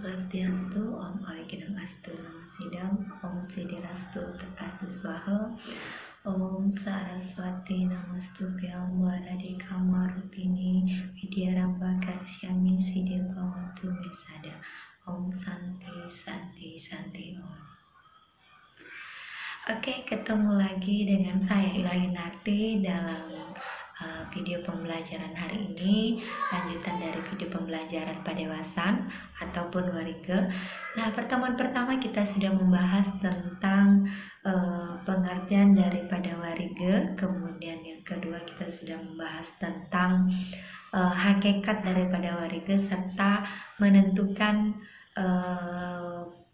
Swastiastu, Om Awikidam Astu, Namo Sidam, Om Sidirastu, Tekastu Swaha, Om Saraswati Namostubhyam, Waradikam Warupini, Widyaramba Karsyami, Sidir Bhavantu Mesada, Om Santi, Santi, Santi, Om. Oke, ketemu lagi dengan saya Ilahinarti dalam video pembelajaran hari ini, lanjutan dari video pembelajaran Padewasan ataupun Warige. Nah, pertemuan pertama kita sudah membahas tentang pengertian daripada Warige, kemudian yang kedua kita sudah membahas tentang hakikat daripada Warige serta menentukan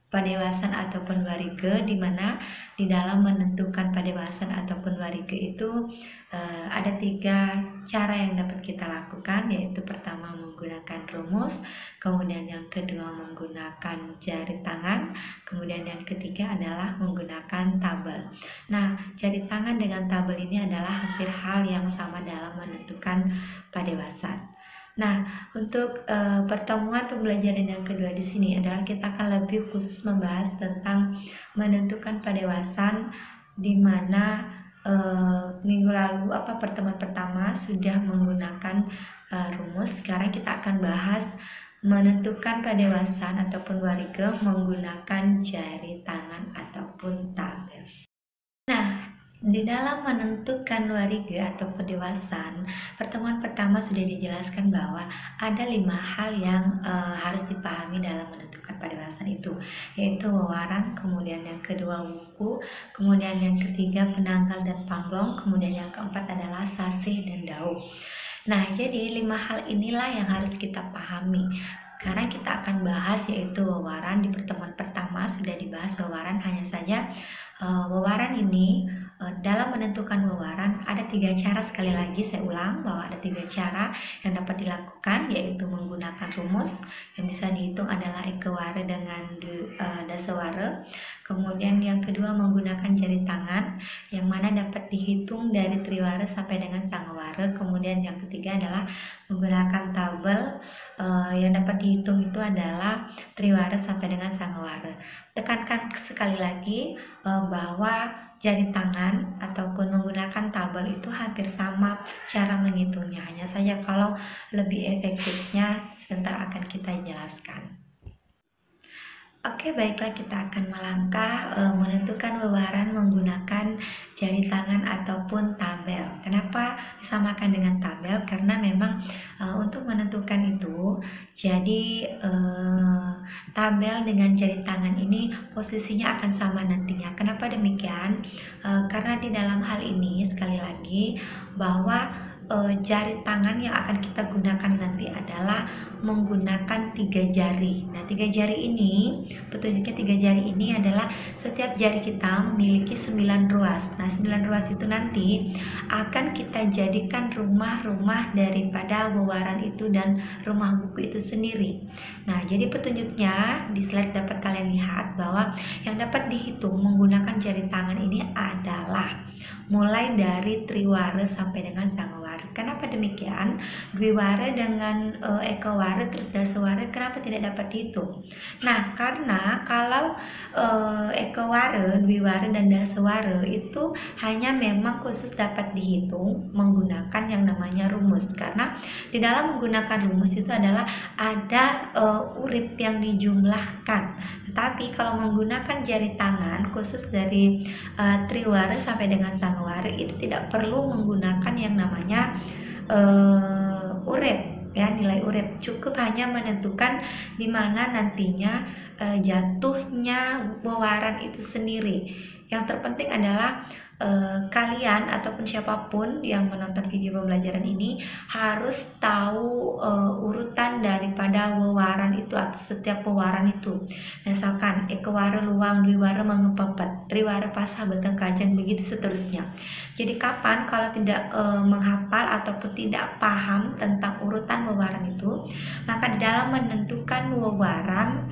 padewasan ataupun warige, di mana di dalam menentukan padewasan ataupun warige itu ada 3 cara yang dapat kita lakukan, yaitu pertama menggunakan rumus, kemudian yang kedua menggunakan jari tangan, kemudian yang ketiga adalah menggunakan tabel. Nah, jari tangan dengan tabel ini adalah hampir hal yang sama dalam menentukan padewasan. Nah, untuk pertemuan pembelajaran yang kedua di sini adalah kita akan lebih khusus membahas tentang menentukan padewasan, di mana minggu lalu pertemuan pertama sudah menggunakan rumus. Sekarang kita akan bahas menentukan padewasan ataupun warige menggunakan jari tangan ataupun tabel. Nah, di dalam menentukan warige atau padewasan, pertemuan pertama sudah dijelaskan bahwa ada 5 hal yang harus dipahami dalam menentukan padewasan itu, yaitu wewaran, kemudian yang kedua wuku, kemudian yang ketiga penanggal dan pamblong, kemudian yang keempat adalah sasih dan daun. Nah, jadi 5 hal inilah yang harus kita pahami. Sekarang kita akan bahas yaitu wewaran. Di pertemuan pertama sudah dibahas wewaran, hanya saja wewaran ini dalam menentukan wewaran ada 3 cara. Sekali lagi saya ulang bahwa ada 3 cara yang dapat dilakukan, yaitu menggunakan rumus yang bisa dihitung adalah ekewara dengan dasawara, kemudian yang kedua menggunakan jari tangan yang mana dapat dihitung dari triwara sampai dengan sangawara, kemudian yang ketiga adalah menggunakan tabel yang dapat dihitung itu adalah triwara sampai dengan sangawara. Tekankan sekali lagi bahwa jari tangan ataupun menggunakan tabel itu hampir sama cara menghitungnya, hanya saja kalau lebih efektifnya sebentar akan kita jelaskan. Oke, baiklah, kita akan melangkah menentukan wewaran menggunakan jari tangan ataupun tabel. Kenapa disamakan dengan tabel? Karena memang untuk menentukan itu, jadi tabel dengan jari tangan ini posisinya akan sama nantinya. Kenapa demikian? Karena di dalam hal ini sekali lagi bahwa jari tangan yang akan kita gunakan nanti adalah menggunakan 3 jari. Nah, 3 jari ini, petunjuknya 3 jari ini adalah setiap jari kita memiliki 9 ruas. Nah, 9 ruas itu nanti akan kita jadikan rumah-rumah daripada wewaran itu dan rumah buku itu sendiri. Nah, jadi petunjuknya di slide dapat kalian lihat bahwa yang dapat dihitung menggunakan jari tangan ini adalah mulai dari triwara sampai dengan sangawara. Kenapa demikian? Dwiwara dengan ekawara terus dasawara kenapa tidak dapat dihitung? Nah, karena kalau ekawara, dwiwara dan dasawara itu hanya memang khusus dapat dihitung menggunakan yang namanya rumus. Karena di dalam menggunakan rumus itu adalah ada urip yang dijumlahkan. Tetapi kalau menggunakan jari tangan khusus dari triwara sampai dengan sangawara itu tidak perlu menggunakan yang namanya urip, ya, nilai urip. Cukup hanya menentukan di mana nantinya jatuhnya wewaran itu sendiri. Yang terpenting adalah kalian ataupun siapapun yang menonton video pembelajaran ini harus tahu urutan daripada wewaran itu atau setiap wewaran itu. Misalkan ekewara luang, dwiwara mengepepet, triwara pasah beteng kajang, begitu seterusnya. Jadi kapan kalau tidak menghafal ataupun tidak paham tentang urutan wewaran itu, maka di dalam menentukan wewaran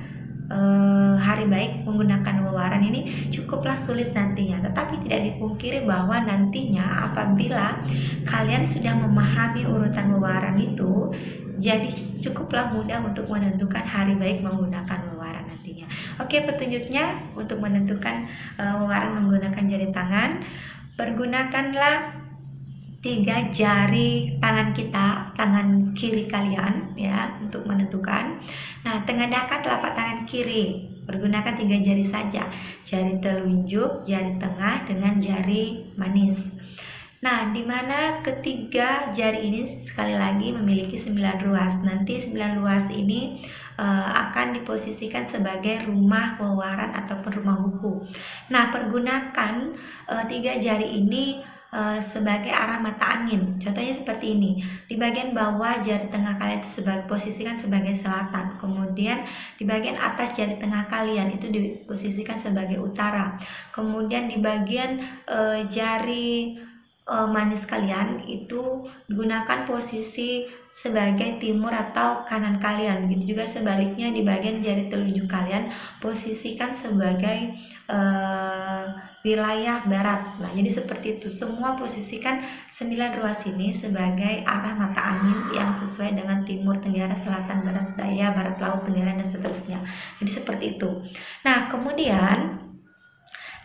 hari baik menggunakan wewaran ini cukuplah sulit nantinya. Tetapi tidak dipungkiri bahwa nantinya apabila kalian sudah memahami urutan wewaran itu, Jadi cukuplah mudah untuk menentukan hari baik menggunakan wewaran nantinya. Oke, petunjuknya untuk menentukan wewaran menggunakan jari tangan, pergunakanlah 3 jari tangan kita, tangan kiri kalian ya, untuk menentukan. Nah, tengadahkan telapak tangan kiri, pergunakan 3 jari saja, jari telunjuk, jari tengah, dengan jari manis. Nah, di mana ketiga jari ini sekali lagi memiliki 9 ruas. Nanti 9 ruas ini akan diposisikan sebagai rumah wewaran ataupun rumah buku. Nah, pergunakan 3 jari ini sebagai arah mata angin. Contohnya seperti ini. Di bagian bawah jari tengah kalian itu posisikan sebagai selatan. Kemudian di bagian atas jari tengah kalian itu diposisikan sebagai utara. Kemudian di bagian jari manis kalian itu gunakan posisi sebagai timur atau kanan kalian. Begitu juga sebaliknya di bagian jari telunjuk kalian posisikan sebagai wilayah barat. Nah, jadi seperti itu. Semua posisikan 9 ruas ini sebagai arah mata angin yang sesuai dengan timur, tenggara, selatan, barat, daya, barat laut, tenggara, dan seterusnya. Jadi seperti itu. Nah, kemudian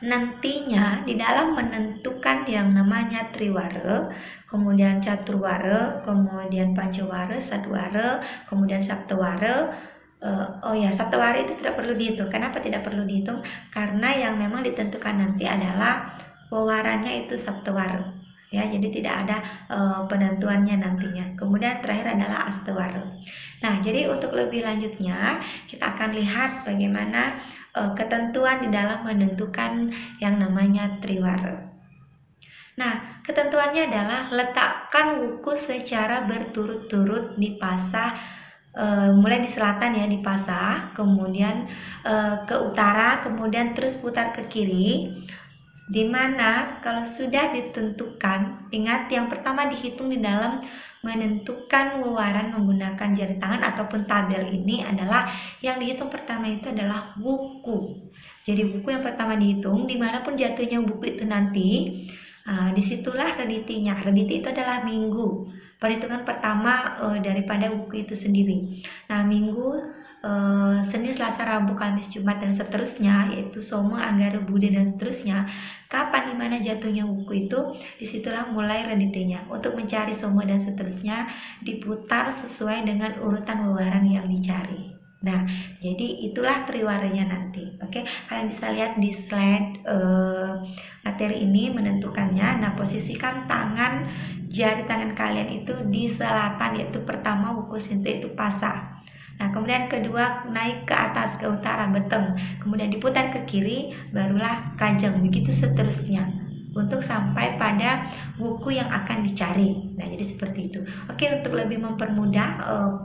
nantinya di dalam menentukan yang namanya triwara, kemudian caturwara, kemudian pancawara, sadwara, kemudian saptawara. Saptawara itu tidak perlu dihitung. Kenapa tidak perlu dihitung? Karena yang memang ditentukan nanti adalah wewarannya itu saptawara. Ya, jadi tidak ada penentuannya nantinya. Kemudian terakhir adalah astawara. Nah, jadi untuk lebih lanjutnya kita akan lihat bagaimana ketentuan di dalam menentukan yang namanya triwara. Nah, ketentuannya adalah letakkan wuku secara berturut-turut di pasah, mulai di selatan ya, di pasah, kemudian ke utara, kemudian terus putar ke kiri. Dimana kalau sudah ditentukan, ingat yang pertama dihitung di dalam menentukan wewaran menggunakan jari tangan ataupun tabel ini adalah yang dihitung pertama itu adalah wuku. Jadi wuku yang pertama dihitung, dimanapun jatuhnya wuku itu nanti, disitulah reditinya. Rediti itu adalah minggu, perhitungan pertama daripada wuku itu sendiri. Nah, minggu, Senin, Selasa, Rabu, Kamis, Jumat, dan seterusnya, yaitu Soma, Anggara, Bude, dan seterusnya. Kapan dimana jatuhnya wuku itu, disitulah mulai reditinya. Untuk mencari Soma dan seterusnya diputar sesuai dengan urutan wewaran yang dicari. Nah, jadi itulah triwaranya nanti. Oke, kalian bisa lihat di slide materi ini menentukannya. Nah, posisikan jari tangan kalian itu di selatan, yaitu pertama wuku sinta itu pasah. Nah, kemudian kedua naik ke atas ke utara beteng, kemudian diputar ke kiri, barulah kajang, begitu seterusnya untuk sampai pada wuku yang akan dicari. Nah, jadi seperti itu. Oke, untuk lebih mempermudah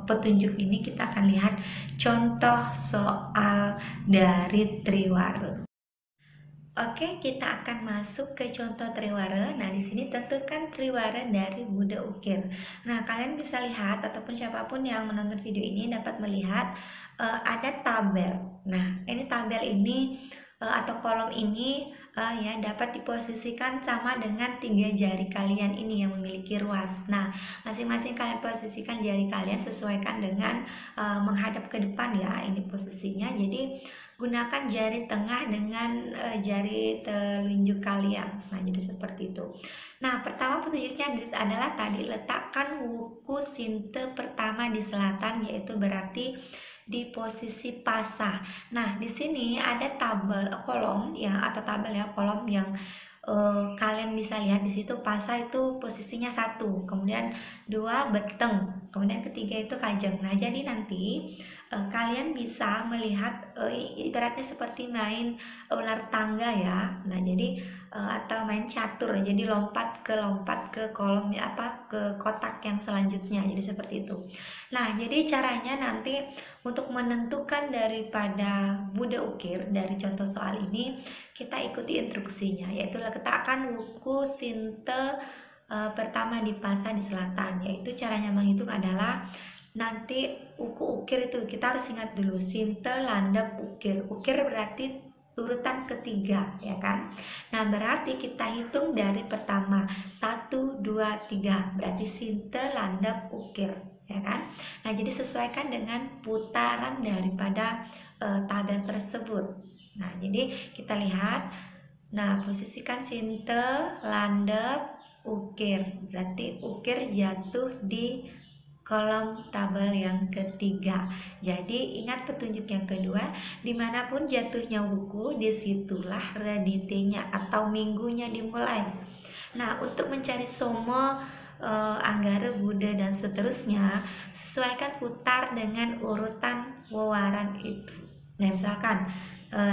petunjuk ini kita akan lihat contoh soal dari triwara. Oke, kita akan masuk ke contoh triwara. Nah, di sini tentukan triwara dari Buddha Ukir. Nah, kalian bisa lihat ataupun siapapun yang menonton video ini dapat melihat ada tabel. Nah, ini tabel ini atau kolom ini ya dapat diposisikan sama dengan 3 jari kalian ini yang memiliki ruas. Nah, masing-masing kalian posisikan jari kalian sesuaikan dengan menghadap ke depan ya, ini posisinya. Jadi gunakan jari tengah dengan jari telunjuk kalian. Nah, jadi seperti itu. Nah, pertama petunjuknya adalah tadi letakkan wuku sinte pertama di selatan, yaitu berarti di posisi pasah. Nah, di sini ada kolom ya, atau tabel ya, kolom yang kalian bisa lihat di situ. Pasah itu posisinya 1, kemudian 2 beteng, kemudian ketiga itu kajang. Nah, jadi nanti kalian bisa melihat ibaratnya seperti main ular tangga ya. Nah, jadi atau main catur, jadi lompat ke kolom ke kotak yang selanjutnya, jadi seperti itu. Nah, jadi caranya nanti untuk menentukan daripada Buddha Ukir dari contoh soal ini, kita ikuti instruksinya, yaitu letakkan wuku sinte pertama di pasah di selatan. Yaitu caranya menghitung adalah nanti wuku ukir itu kita harus ingat dulu sinte landep ukir. Ukir berarti urutan ketiga ya kan. Nah, berarti kita hitung dari pertama 1, 2, 3, berarti sinte landep ukir. ya kan? Nah, jadi sesuaikan dengan putaran daripada tabel tersebut. Nah, jadi kita lihat. Nah, posisikan sinte, landep, ukir. Berarti ukir jatuh di kolom tabel yang ketiga. Jadi ingat petunjuk yang kedua, dimanapun jatuhnya buku, disitulah reditenya atau minggunya dimulai. Nah, untuk mencari somo, anggara, Buddha, dan seterusnya, sesuaikan putar dengan urutan wewaran itu. Nah, misalkan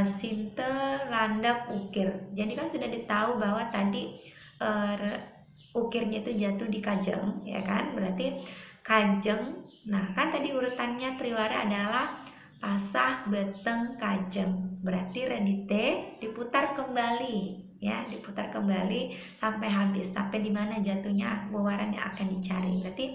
sinte, landap, ukir. Jadi kan sudah ditahu bahwa tadi ukirnya itu jatuh di kajeng, ya kan? Berarti kajeng. Nah, kan tadi urutannya triwara adalah pasah, beteng, kajeng. Berarti redite diputar kembali, ya, diputar kembali sampai habis, sampai di mana jatuhnya wewaran yang akan dicari. Berarti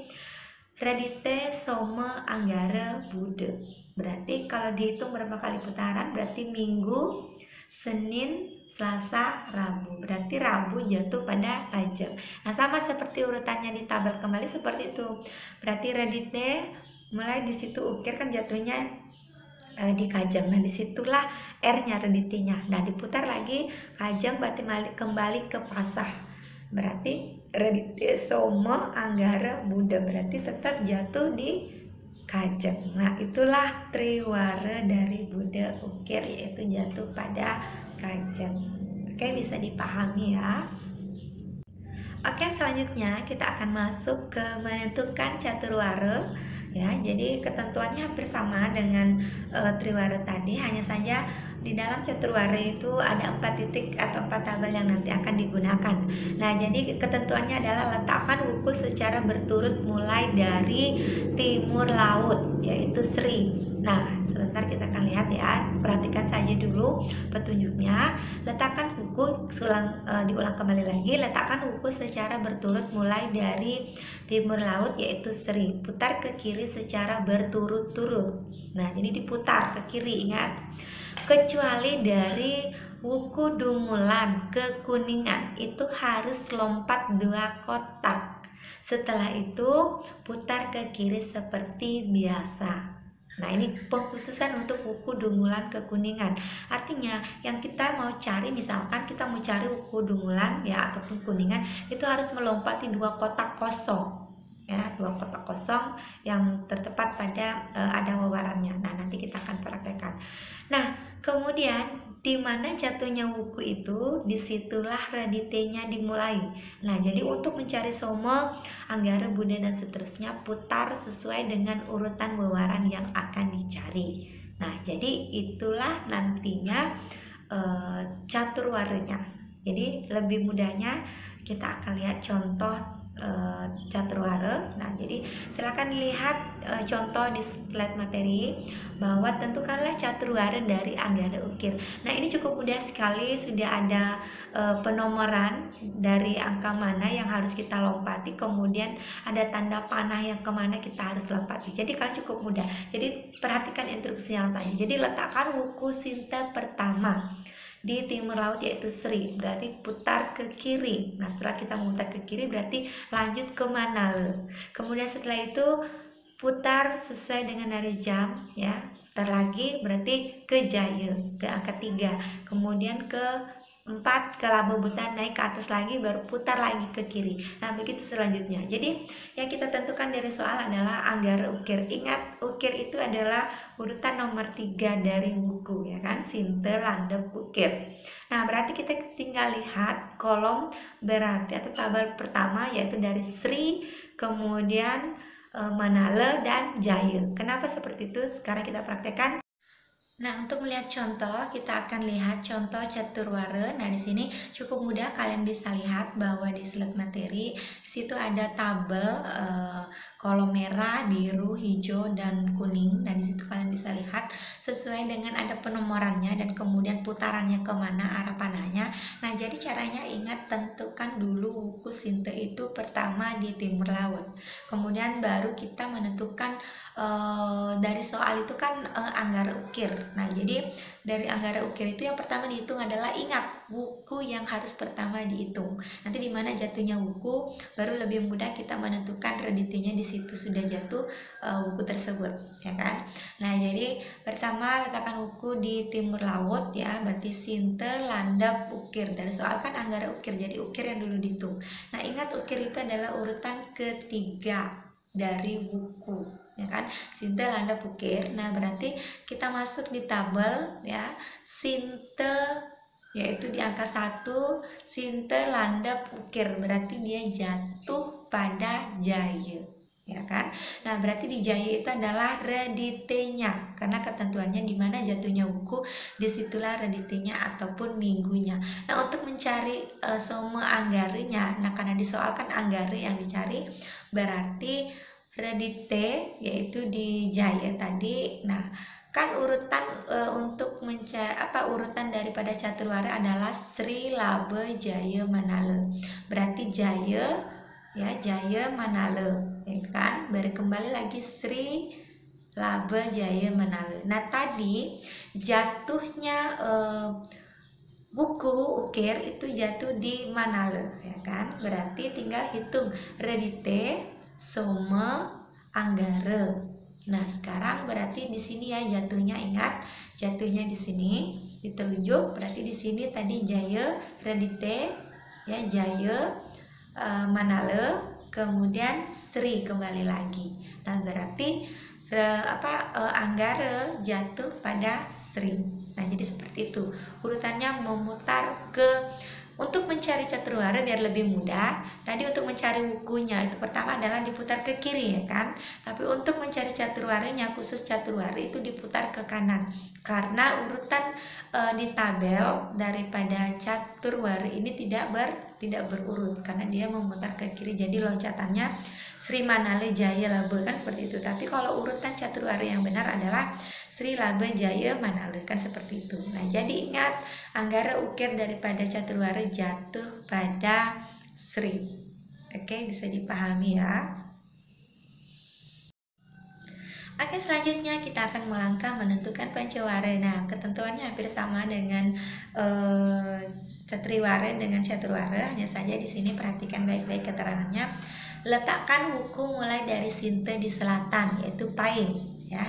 redite, soma, anggara, Buddha. Berarti kalau dihitung berapa kali putaran, berarti Minggu, Senin, Selasa, Rabu. Berarti Rabu jatuh pada kajeng. Nah, sama seperti urutannya di tabel kembali seperti itu. Berarti redite mulai di situ, ukir kan jatuhnya di kajeng. Nah, disitulah R-nya, redite-nya. Nah, diputar lagi kajeng, berarti kembali ke pasah. Berarti redite, soma, anggara, Buddha. Berarti tetap jatuh di kajeng. Nah, itulah triwara dari Buddha ukir, yaitu jatuh pada kajeng. Oke, bisa dipahami ya. Oke, selanjutnya kita akan masuk ke menentukan caturwara. Ya, jadi ketentuannya hampir sama dengan triwara tadi, hanya saja di dalam caturwara itu ada 4 titik atau 4 tabel yang nanti akan digunakan. Nah, jadi ketentuannya adalah letakkan buku secara berturut mulai dari timur laut, yaitu Sri. Nah, sebentar kita akan lihat ya. Perhatikan saja dulu petunjuknya. Letakkan buku, diulang kembali lagi. Letakkan buku secara berturut mulai dari timur laut, yaitu Sri. Putar ke kiri secara berturut-turut. Nah, jadi diputar ke kiri, ingat. Kecuali dari buku Dungulan ke Kuningan, itu harus lompat 2 kotak. Setelah itu putar ke kiri seperti biasa. Nah, ini pengkhususan untuk buku Dungulan ke Kuningan. Artinya yang kita mau cari, misalkan kita mau cari buku Dungulan ya ataupun Kuningan, itu harus melompati 2 kotak kosong. Ya, 2 kotak kosong yang tertepat pada ada wewarannya. Nah, nanti kita akan praktekkan. Nah, kemudian di mana jatuhnya buku itu, disitulah reditenya dimulai. Nah, jadi untuk mencari somo, anggara, Buddha, dan seterusnya, putar sesuai dengan urutan wewaran yang akan dicari. Nah, jadi itulah nantinya caturwaranya. Jadi lebih mudahnya kita akan lihat contoh caturwara. Nah, jadi silakan lihat contoh di slide materi, bahwa tentukanlah caturwara dari anggara ukir. Nah, ini cukup mudah sekali, sudah ada penomoran dari angka mana yang harus kita lompati, kemudian ada tanda panah yang kemana kita harus lompati. Jadi kalau cukup mudah. Jadi perhatikan instruksi yang tadi. Jadi letakkan buku sinte pertama di timur laut, yaitu Sri. Berarti putar ke kiri. Nah, setelah kita memutar ke kiri, berarti lanjut ke Manala. Kemudian setelah itu putar sesuai dengan dari jam, ya. Putar lagi berarti ke Jaya, ke angka 3. Kemudian ke 4 ke Laba Butan, naik ke atas lagi, baru putar lagi ke kiri. Nah, begitu selanjutnya. Jadi yang kita tentukan dari soal adalah anggara ukir. Ingat, ukir itu adalah urutan nomor 3 dari buku, ya kan, sinte, landep, ukir. Nah, berarti kita tinggal lihat kolom berarti atau tabel pertama, yaitu dari Sri, kemudian Manala, dan Jaya. Kenapa seperti itu? Sekarang kita praktekkan. Nah, untuk melihat contoh, kita akan lihat contoh caturwara. Nah, di sini cukup mudah, kalian bisa lihat bahwa di slide materi di situ ada tabel kolom merah, biru, hijau, dan kuning. Dan di situ kalian bisa lihat sesuai dengan ada penomorannya dan kemudian putarannya kemana, arah panahnya. Nah, jadi caranya ingat, tentukan dulu buku sinte itu pertama di timur laut. Kemudian baru kita menentukan dari soal itu kan anggara ukir. Nah, jadi dari anggara ukir itu yang pertama dihitung adalah, ingat, wuku yang harus pertama dihitung. Nanti di mana jatuhnya wuku baru lebih mudah kita menentukan reditinya, di situ sudah jatuh wuku tersebut, ya kan. Nah, jadi pertama letakkan wuku di timur laut ya, berarti sinte, landap, ukir. Dari soal kan Anggara ukir, jadi ukir yang dulu dihitung. Nah, ingat ukir itu adalah urutan ketiga dari wuku, ya kan, sinte, landap, ukir. Nah, berarti kita masuk di tabel ya, sinte yaitu di angka 1, sinte, landap, ukir, berarti dia jatuh pada jaya, ya kan. Nah, berarti di jaya itu adalah reditenya, karena ketentuannya di mana jatuhnya wuku, disitulah reditenya ataupun minggunya. Nah, untuk mencari semua anggaranya, nah karena disoalkan anggare yang dicari, berarti redite yaitu di jaya tadi. Nah, kan urutan untuk urutan daripada caturwara adalah Sri Laba Jaya Manala. Berarti Jaya ya, Jaya Manala, ya kan. Kembali lagi Sri Laba Jaya Manala. Nah, tadi jatuhnya buku ukir itu jatuh di Manala, ya kan. Berarti tinggal hitung redite, soma, anggara. Nah, sekarang berarti di sini ya jatuhnya, ingat jatuhnya di sini ditelunjuk, berarti di sini tadi jaya redite ya, jaya Manala, kemudian Sri kembali lagi. Nah, berarti anggara jatuh pada Sri. Nah, jadi seperti itu urutannya, memutar ke. Untuk mencari caturwara biar lebih mudah, tadi untuk mencari wukunya itu pertama adalah diputar ke kiri, ya kan. Tapi untuk mencari caturwaranya, khusus caturwara itu diputar ke kanan, karena urutan di tabel daripada caturwara ini tidak berurut, karena dia memutar ke kiri. Jadi loncatannya Sri Manala Jaya Laba, kan seperti itu. Tapi kalau urutan caturwara yang benar adalah Sri Laba Jaya Manala, kan seperti itu. Nah, jadi ingat anggara ukir daripada caturwara jatuh pada Sri. Oke, bisa dipahami ya. Oke, selanjutnya kita akan melangkah menentukan pancawara. Nah, ketentuannya hampir sama dengan catriwara dengan caturwara, hanya saja di sini perhatikan baik-baik keterangannya. Letakkan wuku mulai dari sinte di selatan, yaitu pain, ya.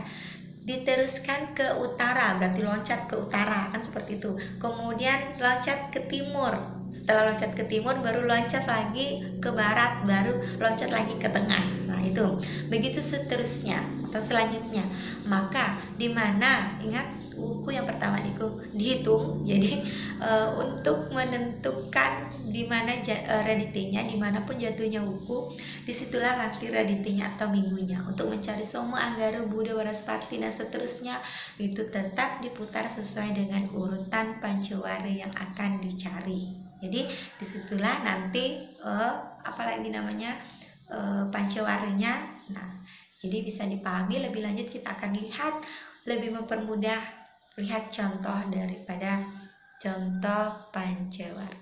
Diteruskan ke utara, berarti loncat ke utara, kan seperti itu. Kemudian loncat ke timur. Setelah loncat ke timur baru loncat lagi ke barat, baru loncat lagi ke tengah. Nah, itu. Begitu seterusnya atau selanjutnya. Maka di mana, ingat wuku yang pertama dihitung. Jadi untuk menentukan di mana reditenya, dimanapun jatuhnya wuku, disitulah nanti reditenya atau minggunya. Untuk mencari soma, anggara, buddha, waraspati dan seterusnya, itu tetap diputar sesuai dengan urutan pancawara yang akan dicari. Jadi disitulah nanti pancawaranya. Nah, jadi bisa dipahami lebih lanjut, kita akan lihat lebih mempermudah, lihat contoh daripada contoh pancawara.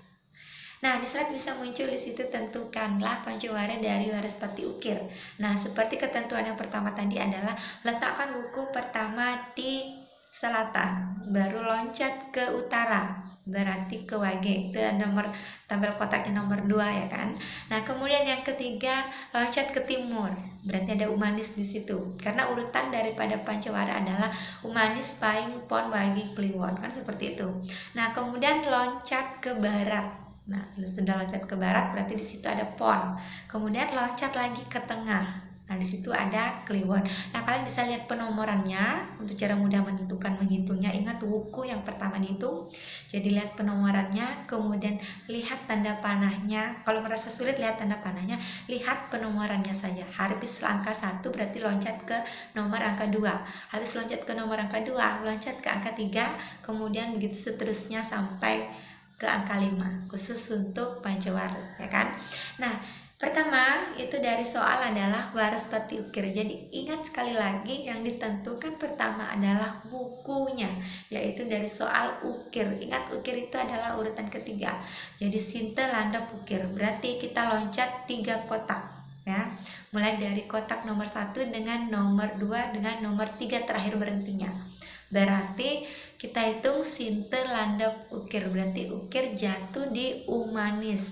Nah, di slide bisa muncul di situ, tentukanlah pancawara dari waraspati ukir. Nah, seperti ketentuan yang pertama tadi adalah letakkan wuku pertama di selatan, baru loncat ke utara, berarti ke wage. Itu nomor tabel kotaknya nomor 2, ya kan. Nah, kemudian yang ketiga loncat ke timur, berarti ada umanis di situ. Karena urutan daripada pancawara adalah umanis, paing, pon, wage, kliwon, kan seperti itu. Nah, kemudian loncat ke barat. Nah, sudah loncat ke barat berarti di situ ada pon. Kemudian loncat lagi ke tengah. Nah, di situ ada kliwon. Nah, kalian bisa lihat penomorannya untuk cara mudah menentukan, menghitungnya. Ingat wuku yang pertama dihitung. Jadi lihat penomorannya, kemudian lihat tanda panahnya. Kalau merasa sulit lihat tanda panahnya, lihat penomorannya saja. Habis angka 1 berarti loncat ke nomor angka 2. Habis loncat ke nomor angka 2, loncat ke angka 3, kemudian begitu seterusnya sampai ke angka 5, khusus untuk pancawara, ya kan. Nah, pertama itu dari soal adalah waraspati ukir. Jadi ingat sekali lagi, yang ditentukan pertama adalah wukunya, yaitu dari soal ukir. Ingat ukir itu adalah urutan ketiga. Jadi sinte, landap, ukir. Berarti kita loncat 3 kotak, ya. Mulai dari kotak nomor 1 dengan nomor 2 dengan nomor 3 terakhir berhentinya. Berarti kita hitung sinte landep ukir, berarti ukir jatuh di umanis.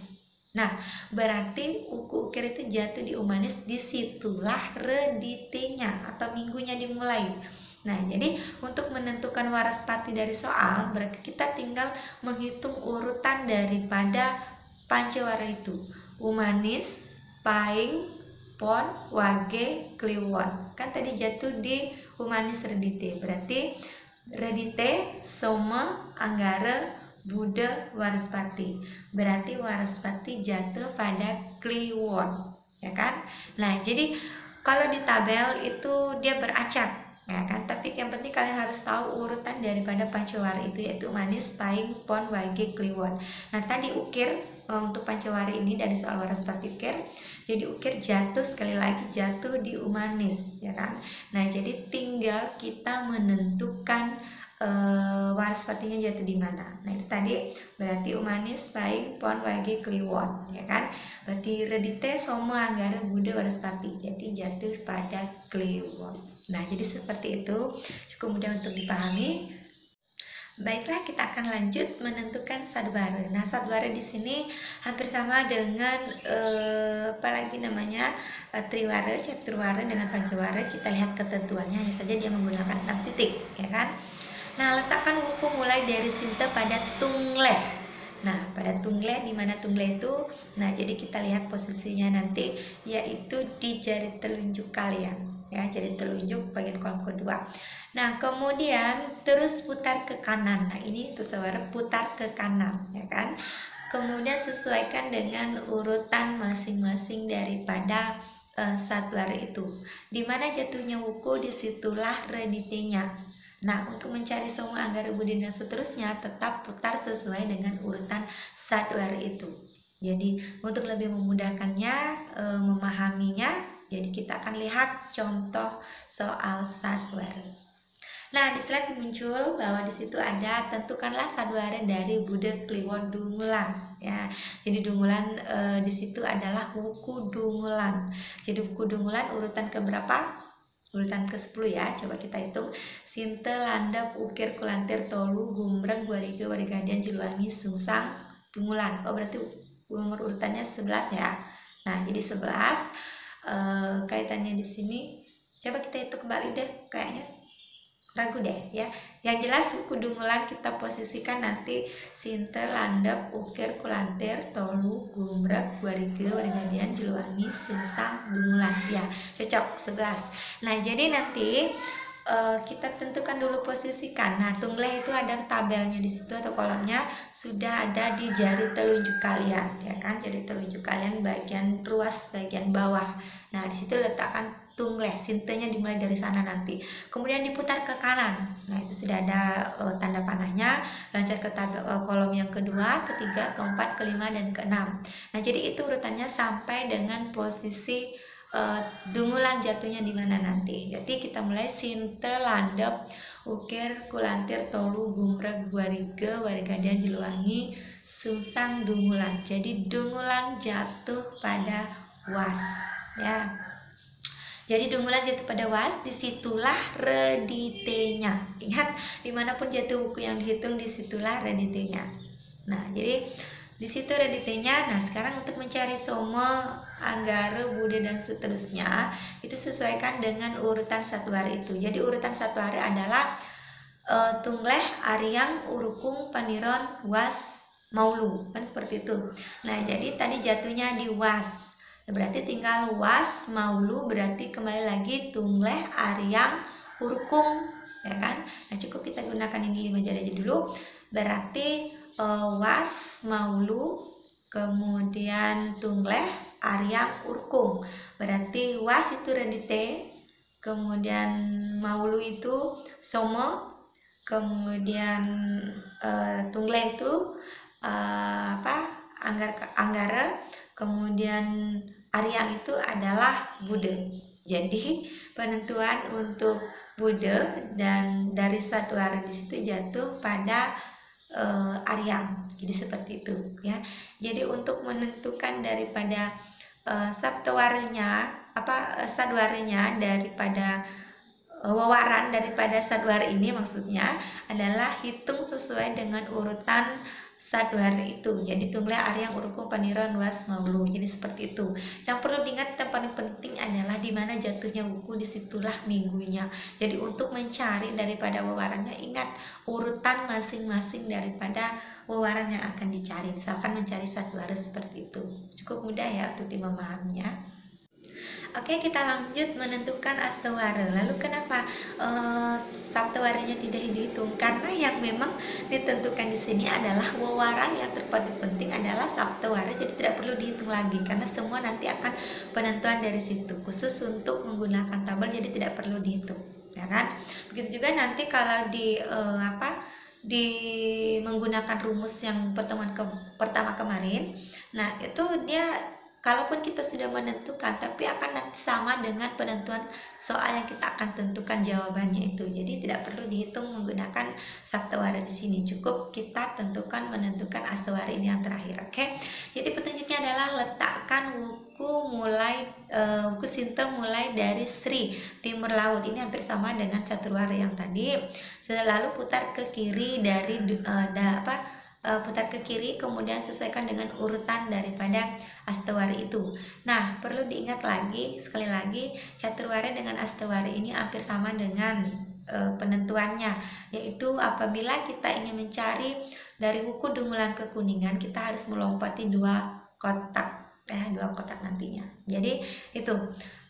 Nah, berarti ukir itu jatuh di umanis, disitulah reditenya atau minggunya dimulai. Nah, jadi untuk menentukan waraspati dari soal, berarti kita tinggal menghitung urutan daripada pancawara itu. Umanis, Paing, Pon, Wage, Kliwon. Kan tadi jatuh di umanis redite. Berarti redite, Soma, Anggara, Buddha, Waraspati. Berarti Waraspati jatuh pada Kliwon, ya kan? Nah, jadi kalau di tabel itu dia beracak, ya kan? Tapi yang penting kalian harus tahu urutan daripada pancawara itu, yaitu manis, paing, pon, wage, kliwon. Nah, tadi ukir untuk pancawara ini dari soal waraspati ukir, jadi ukir jatuh sekali lagi jatuh di umanis, ya kan? Nah, jadi tinggal kita menentukan waraspatinya jatuh di mana. Nah, itu tadi berarti umanis, paing, pon, wage, kliwon, ya kan? Berarti redite, soma, anggara, buddha, waraspati. Jadi jatuh pada kliwon. Nah, jadi seperti itu, cukup mudah untuk dipahami. Baiklah, kita akan lanjut menentukan sadwara. Nah, sadwara di sini hampir sama dengan apalagi namanya triwara, caturwara dengan pancawara. Kita lihat ketentuannya, hanya saja dia menggunakan 6 titik, ya kan? Nah, letakkan wuku mulai dari sinte pada tungleh. Nah, pada tungleh, di mana tungleh itu? Nah, jadi kita lihat posisinya nanti, yaitu di jari telunjuk kalian, ya, jari telunjuk bagian kolom kedua. Nah, kemudian terus putar ke kanan. Nah, ini tuh saudara, putar ke kanan, ya kan? Kemudian sesuaikan dengan urutan masing-masing daripada sadwara itu. Di mana jatuhnya wuku, disitulah reditenya. Nah, untuk mencari soma, anggara, buddha, dan seterusnya tetap putar sesuai dengan urutan sadwara itu. Jadi untuk lebih memudahkannya memahaminya, jadi kita akan lihat contoh soal sadwara. Nah, di slide muncul bahwa di situ ada tentukanlah sadwara dari Buddha, Kliwon, Dungulan, ya. Jadi Dungulan di situ adalah wuku Dungulan. Jadi wuku Dungulan urutan keberapa? Urutan ke-10 ya, coba kita hitung. Sinte, landep, ukir, kulantir, tolu, gumreng, guariga, warigadian, juluangi, sungsang, dungulan. Oh, berarti nomor urutannya 11 ya. Nah, jadi 11 kaitannya di sini. Coba kita hitung kembali deh, kayaknya ragu deh ya. Yang jelas suku dungulan kita posisikan nanti sinte, landep, ukir, kulantir, tolu, gumrek, guariga, warigadian, juluwangi, sungsang, dungulan. Ya, cocok 11. Nah, jadi nanti kita tentukan dulu posisikan. Nah, tungleh itu ada tabelnya di situ atau kolomnya sudah ada di jari telunjuk kalian, ya kan? Jari telunjuk kalian bagian ruas bagian bawah. Nah, di situ letakkan tungleh, sintenya dimulai dari sana nanti. Kemudian diputar ke kanan. Nah, itu sudah ada tanda panahnya. Lancar ke kolom yang kedua, ketiga, keempat, kelima, dan keenam. Nah, jadi itu urutannya sampai dengan posisi dungulan jatuhnya di mana nanti. Jadi kita mulai sinte, landep, ukir, kulantir, tolu, gumrek, guariga, warigadian, juluwangi, sungsang, dungulan. Jadi dungulan jatuh pada was, ya. Jadi dungulan jatuh pada was, disitulah reditenya. Ingat, dimanapun jatuh buku yang dihitung, disitulah reditenya. Nah, jadi di situ reditenya. Nah, sekarang untuk mencari soma, anggara, buddha, dan seterusnya, itu sesuaikan dengan urutan satwara itu. Jadi urutan satwara adalah tungleh, aryang, urukung, paniron, was, maulu, kan seperti itu. Nah, jadi tadi jatuhnya di was. Berarti tinggal was, maulu, berarti kembali lagi tungleh, aryang, urukung, ya kan? Nah, cukup kita gunakan ini 5 jari aja dulu. Berarti was, maulu, kemudian tungleh, aryang, urkung. Berarti was itu redite, kemudian maulu itu somo, kemudian tungleh itu anggara, kemudian aryang itu adalah buddha. Jadi penentuan untuk buddha dan dari sadwara di situ jatuh pada aryang. Jadi seperti itu ya. Jadi untuk menentukan daripada sabtuarinya sadwarinya daripada wawaran daripada sadwari ini maksudnya adalah hitung sesuai dengan urutan sadwari itu. Jadi tunggal Aryang uruku paniran was maulu. Jadi seperti itu. Yang perlu diingat yang paling penting adalah di mana jatuhnya buku, disitulah minggunya. Jadi untuk mencari daripada wawarannya, ingat urutan masing-masing daripada wawaran yang akan dicari. Misalkan mencari sadwari seperti itu. Cukup mudah ya untuk dimemahaminya. Oke, kita lanjut menentukan astawara. Lalu kenapa sabtawarinya tidak dihitung? Karena yang memang ditentukan di sini adalah wawaran yang terpaling penting adalah sabtawara, jadi tidak perlu dihitung lagi karena semua nanti akan penentuan dari situ. Khusus untuk menggunakan tabel jadi tidak perlu dihitung, ya kan? Begitu juga nanti kalau di menggunakan rumus yang pertemuan pertama kemarin. Nah, itu dia kalaupun kita sudah menentukan, tapi akan nanti sama dengan penentuan soal yang kita akan tentukan jawabannya itu. Jadi tidak perlu dihitung menggunakan sabtawara di sini. Cukup kita tentukan menentukan astawara ini yang terakhir. Oke. Jadi petunjuknya adalah letakkan buku Sinta mulai dari Sri timur laut. Ini hampir sama dengan caturwara yang tadi. Lalu putar ke kiri dari putar ke kiri, kemudian sesuaikan dengan urutan daripada astawari itu. Nah, perlu diingat lagi, sekali lagi, caturwara dengan astawari ini hampir sama dengan penentuannya, yaitu apabila kita ingin mencari dari buku Dungulan ke Kuningan, kita harus melompati 2 kotak, 2 kotak nantinya. Jadi itu.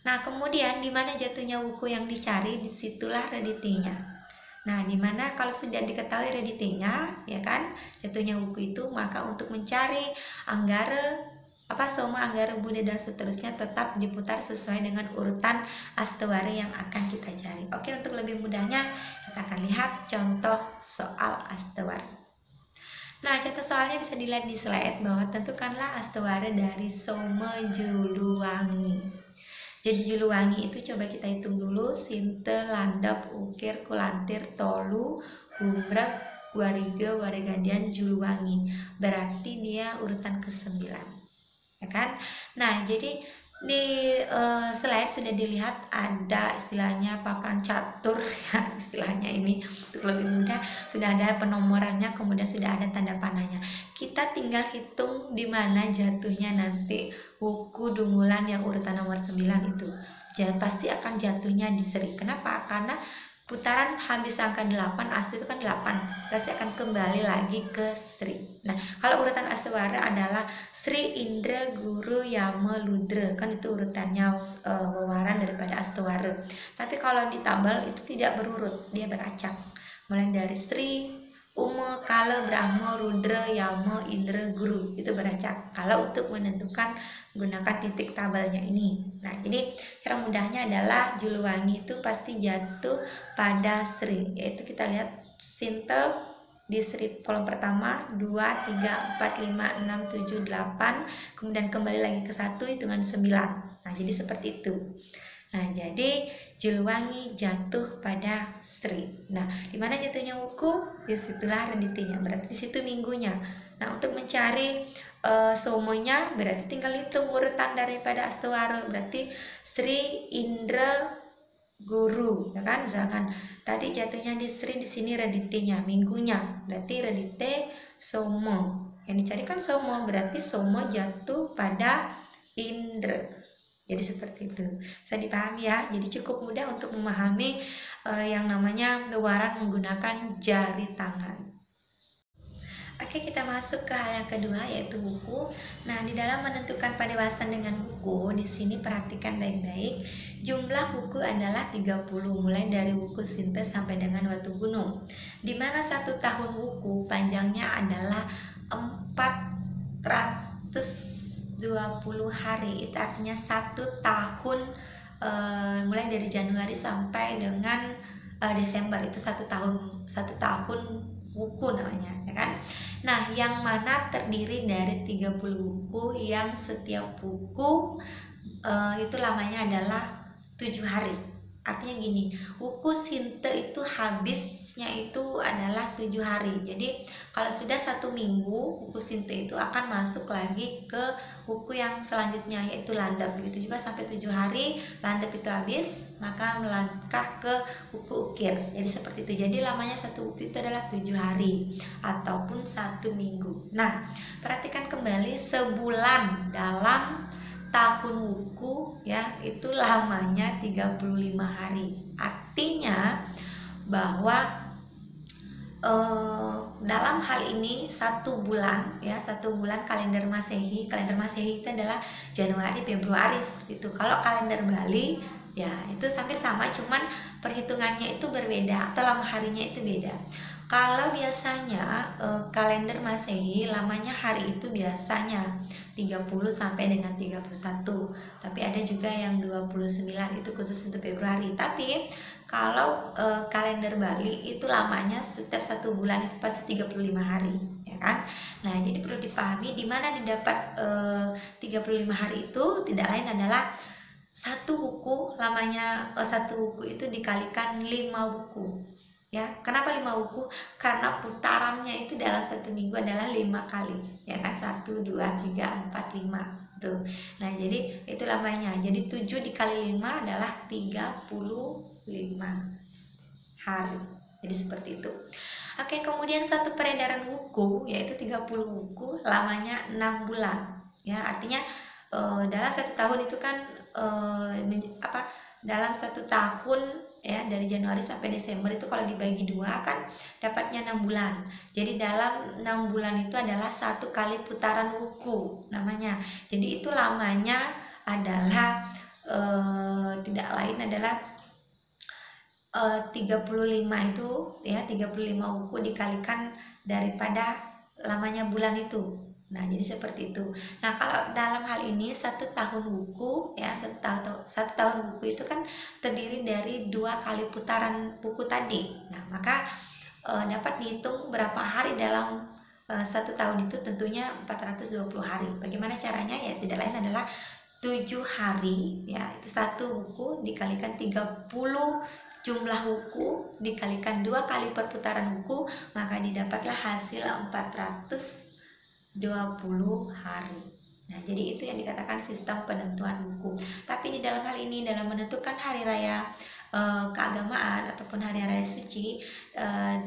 Nah, kemudian di mana jatuhnya buku yang dicari, disitulah reditinya. Nah, dimana kalau sudah diketahui reditinya, ya kan, jatuhnya buku itu, maka untuk mencari anggara, soma, anggara, bude, dan seterusnya tetap diputar sesuai dengan urutan astawari yang akan kita cari. Oke, untuk lebih mudahnya kita akan lihat contoh soal astawari. Nah, contoh soalnya bisa dilihat di slide bahwa tentukanlah astawara dari Soma Juluwangi. Jadi Juluwangi itu coba kita hitung dulu: Sinte, Landap, Ukir, Kulantir, Tolu, Gumrek, Wariga, Waregandian, Juluwangi. Berarti dia urutan ke-9, ya kan? Nah, jadi di slide sudah dilihat ada istilahnya papan catur ya, istilahnya ini untuk lebih mudah, sudah ada penomorannya, kemudian sudah ada tanda panahnya. Kita tinggal hitung di mana jatuhnya nanti buku Dungulan yang urutan nomor 9 itu. Jadi pasti akan jatuhnya di Sri. Kenapa? Karena putaran habis angka 8, asli itu kan 8, pasti akan kembali lagi ke Sri. Nah, kalau urutan astawara adalah Sri, Indra, Guru, Yama, Ludra, kan itu urutannya wawaran daripada astawara. Tapi kalau di tabel itu tidak berurut, dia beracak. Mulai dari Sri, Uma, Kala, Brahma, Rudra, Yama, Indra, Guru, itu beracak. Kalau untuk menentukan menggunakan titik tabelnya ini. Nah, jadi cara mudahnya adalah Juluwangi itu pasti jatuh pada Sri, yaitu kita lihat Sinta di Sri kolom pertama 2, 3, 4, 5, 6, 7, 8, kemudian kembali lagi ke 1, hitungan 9. Nah, jadi seperti itu. Nah, jadi Juluwangi jatuh pada Sri. Nah, di mana jatuhnya buku? Disitulah reditinya, berarti di situ minggunya. Nah, untuk mencari somonya berarti tinggal hitung urutan daripada astawara. Berarti Sri, Indra, Guru, ya kan? Misalkan tadi jatuhnya di Sri, di sini reditinya, minggunya. Berarti redite somo. Yang dicari kan somo, berarti somo jatuh pada Indra. Jadi seperti itu, bisa dipahami ya. Jadi cukup mudah untuk memahami yang namanya wawaran menggunakan jari tangan. Oke, kita masuk ke hal yang kedua, yaitu buku. Nah, di dalam menentukan padewasan dengan buku, di sini perhatikan baik-baik. Jumlah buku adalah 30, mulai dari buku Sinta sampai dengan Watu Gunung. Di mana 1 tahun buku panjangnya adalah 420 hari. Itu artinya 1 tahun, mulai dari Januari sampai dengan Desember, itu 1 tahun buku namanya, ya kan? Nah, yang mana terdiri dari 30 buku yang setiap buku itu lamanya adalah 7 hari. Artinya gini, wuku sinte itu habisnya itu adalah 7 hari. Jadi kalau sudah 1 minggu, wuku sinte itu akan masuk lagi ke wuku yang selanjutnya, yaitu landep. Begitu juga sampai 7 hari landep itu habis, maka melangkah ke wuku ukir. Jadi seperti itu. Jadi lamanya satu wuku itu adalah 7 hari ataupun 1 minggu. Nah, perhatikan kembali, sebulan dalam tahun wuku ya itu lamanya 35 hari. Artinya bahwa dalam hal ini 1 bulan ya, 1 bulan kalender Masehi itu adalah Januari, Februari seperti itu. Kalau kalender Bali ya itu hampir sama, cuman perhitungannya itu berbeda atau lama harinya itu beda. Kalau biasanya kalender Masehi lamanya hari itu biasanya 30 sampai dengan 31. Tapi ada juga yang 29, itu khusus untuk Februari. Tapi kalau kalender Bali itu lamanya setiap 1 bulan itu pasti 35 hari, ya kan? Nah, jadi perlu dipahami di mana didapat 35 hari itu tidak lain adalah satu buku lamanya, satu buku itu dikalikan 5 buku. Ya, kenapa 5 buku? Karena putarannya itu dalam 1 minggu adalah 5 kali, ya kan? 1, 2, 3, 4, 5 tuh. Nah, jadi itu lamanya. Jadi 7 dikali 5 adalah 35 hari. Jadi seperti itu. Oke, kemudian satu peredaran buku yaitu 30 buku lamanya 6 bulan. Ya, artinya dalam 1 tahun itu kan dalam 1 tahun ya, dari Januari sampai Desember itu kalau dibagi 2 kan dapatnya 6 bulan. Jadi dalam 6 bulan itu adalah 1 kali putaran wuku namanya. Jadi itu lamanya adalah tidak lain adalah 35 itu ya, 35 wuku dikalikan daripada lamanya bulan itu. Nah, jadi seperti itu. Nah, kalau dalam hal ini 1 tahun wuku ya, 1 tahun wuku itu kan terdiri dari 2 kali putaran wuku tadi. Nah, maka dapat dihitung berapa hari dalam 1 tahun itu, tentunya 420 hari. Bagaimana caranya? Ya tidak lain adalah 7 hari ya, itu 1 wuku dikalikan 30 jumlah wuku dikalikan 2 kali perputaran wuku, maka didapatlah hasil 420 hari. Nah, jadi itu yang dikatakan sistem penentuan wuku. Tapi di dalam hal ini, dalam menentukan hari raya keagamaan ataupun hari raya suci,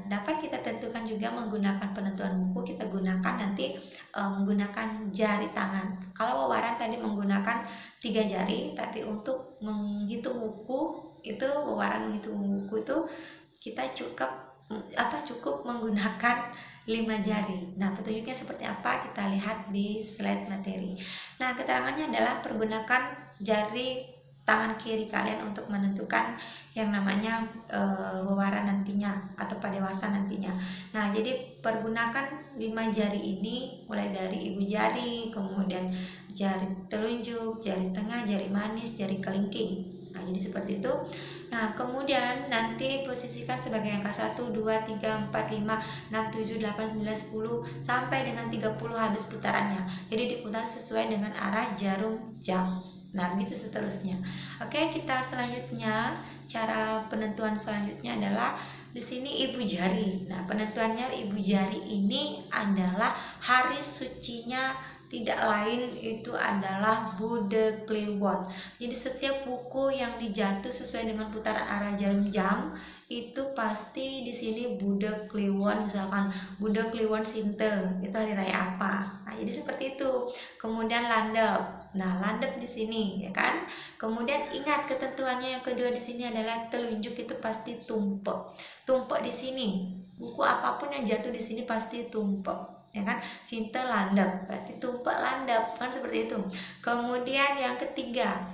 dapat kita tentukan juga menggunakan penentuan wuku. Kita gunakan nanti menggunakan jari tangan. Kalau wawaran tadi menggunakan 3 jari, tapi untuk menghitung wuku itu, wawaran menghitung wuku itu kita cukup menggunakan 5 jari. Nah, petunjuknya seperti apa kita lihat di slide materi. Nah, keterangannya adalah pergunakan jari tangan kiri kalian untuk menentukan yang namanya wawaran nantinya atau padewasan nantinya. Nah, jadi pergunakan 5 jari ini mulai dari ibu jari, kemudian jari telunjuk, jari tengah, jari manis, jari kelingking. Nah, jadi seperti itu. Nah, kemudian nanti posisikan sebagai angka 1, 2, 3, 4, 5, 6, 7, 8, 9, 10 sampai dengan 30 habis putarannya. Jadi diputar sesuai dengan arah jarum jam. Nah, begitu seterusnya. Oke, kita selanjutnya, cara penentuan selanjutnya adalah di sini ibu jari. Nah, penentuannya ibu jari ini adalah hari sucinya tidak lain itu adalah Bude Kliwon. Jadi setiap buku yang dijatuh sesuai dengan putaran arah jarum jam itu pasti di sini Bude Kliwon, misalkan Bude Kliwon Sinte itu hari raya apa. Nah, jadi seperti itu. Kemudian landep. Nah, landep di sini ya kan. Kemudian ingat ketentuannya yang kedua di sini adalah telunjuk itu pasti tumpek. Tumpek di sini. Buku apapun yang jatuh di sini pasti tumpek. Ya kan, sinte landep berarti tumpek landep kan, seperti itu. Kemudian yang ketiga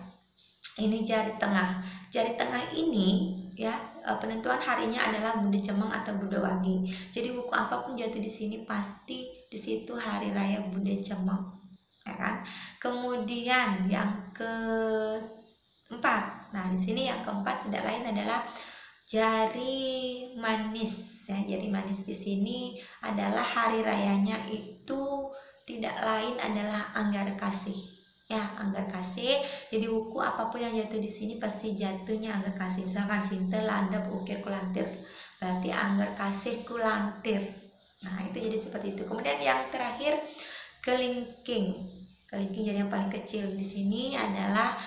ini jari tengah. Jari tengah ini ya, penentuan harinya adalah Bude Cemeng atau Bude Wage. Jadi buku apapun jatuh di sini pasti di situ hari raya Bude Cemeng, ya kan. Kemudian yang keempat, nah di sini yang keempat tidak lain adalah jari manis. Ya, jari manis di sini adalah hari rayanya itu tidak lain adalah Anggar Kasih. ya, Angger Kasih. Jadi wuku apapun yang jatuh di sini pasti jatuhnya Angger Kasih. Misalkan Sintel, Landep, Ukir, Kulantir, berarti Angger Kasih Kulantir. Nah, itu jadi seperti itu. Kemudian yang terakhir kelingking. Kelingking jadi yang paling kecil di sini adalah